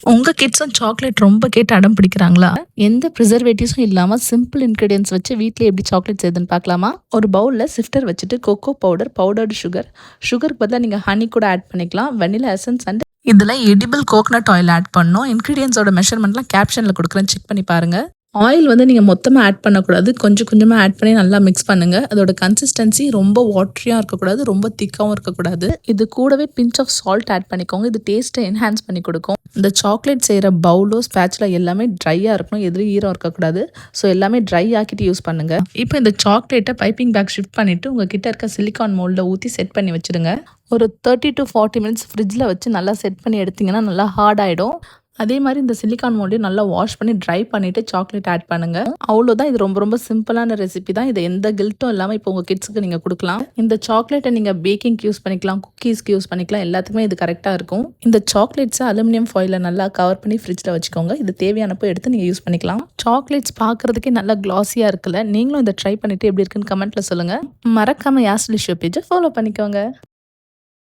உங்க கிட்ஸும் சாக்லேட் ரொம்ப கேட்டு அடம் பிடிக்கிறாங்களா? எந்த ப்ரிசர்வேட்டிவ்ஸும் இல்லாம சிம்பிள் இன்கிரீடியன்ட்ஸ் வச்சு வீட்லயே எப்படி சாக்லேட் செய்யுதுன்னு பார்க்கலாமா? ஒரு பவுல்ல சிஃப்டர் வச்சுட்டு கோகோ பவுடர், பவுடர்டு சுகர், சுகருக்கு பதிலா நீங்க ஹனி கூட ஆட் பண்ணிக்கலாம். வெனிலா எசன்ஸ் அண்ட் இதுல எடிபிள் கோகனட் ஆயில் ஆட் பண்ணணும். இன்கிரீடியன்ட்ஸோட மெஷர்மெண்ட்லாம் கேப்ஷன்ல குடுக்குறேன், செக் பண்ணி பாருங்க. ஆயில் வந்து நீங்க மொத்தமா ஆட் பண்ணக்கூடாது. கொஞ்சம் கொஞ்சமா ஆட் பண்ணி நல்லா மிக்ஸ் பண்ணுங்க. அதோட கன்சிஸ்டன்சி ரொம்ப வாட்டரியா இருக்கக்கூடாது, ரொம்ப திக்காவும் இருக்கக்கூடாது. இது கூடவே பிஞ்ச் ஆஃப் சால்ட் ஆட் பண்ணிக்கோங்க. இது டேஸ்ட்டை என்ஹான்ஸ் பண்ணி கொடுக்கும். இந்த சாக்லேட் செய்கிற பவுலோ ஸ்பேட்ச்ல எல்லாமே ட்ரையாக இருக்கணும், எதுவும் ஈரம் இருக்கக்கூடாது. ஸோ எல்லாமே ட்ரை ஆக்கிட்டு யூஸ் பண்ணுங்க. இப்போ இந்த சாக்லேட்டை பைப்பிங் பேக் ஷிஃப்ட் பண்ணிட்டு உங்ககிட்ட இருக்க சிலிக்கான் மோல்டில் ஊற்றி செட் பண்ணி வச்சிடுங்க. ஒரு 30 to 40 மினிட்ஸ் ஃப்ரிட்ஜில் வச்சு நல்லா செட் பண்ணி எடுத்தீங்கன்னா நல்லா ஹார்ட் ஆகிடும். அதே மாதிரி இந்த சிலிக்கான் மோல்டையும் நல்லா வாஷ் பண்ணி ட்ரை பண்ணிட்டு சாக்லேட் ஆட் பண்ணுங்க. அவ்வளோதான். இது ரொம்ப ரொம்ப சிம்பிளான ரெசிபி தான். இது எந்த கில்ட்டும் இல்லாமல் இப்போ உங்கள் கிட்ஸுக்கு நீங்கள் கொடுக்கலாம். இந்த சாக்லேட்டை நீங்கள் பேக்கிங்க்கு யூஸ் பண்ணிக்கலாம், குக்கீஸ்க்கு யூஸ் பண்ணிக்கலாம், எல்லாத்துக்குமே இது கரெக்டாக இருக்கும். இந்த சாக்லேட்ஸை அலுமினியம் ஃபாயிலில் நல்லா கவர் பண்ணி ஃப்ரிட்ஜில் வச்சுக்கோங்க. இது தேவையானப்போ எடுத்து நீங்கள் யூஸ் பண்ணிக்கலாம். சாக்லேட்ஸ் பார்க்குறதுக்கே நல்லா கிளாஸியாக இருக்குல்ல. நீங்களும் இதை ட்ரை பண்ணிட்டு எப்படி இருக்குன்னு கமெண்ட்டில் சொல்லுங்கள். மறக்காமல் யாஸ்லிஷோ பேஜை ஃபாலோ பண்ணிக்கோங்க.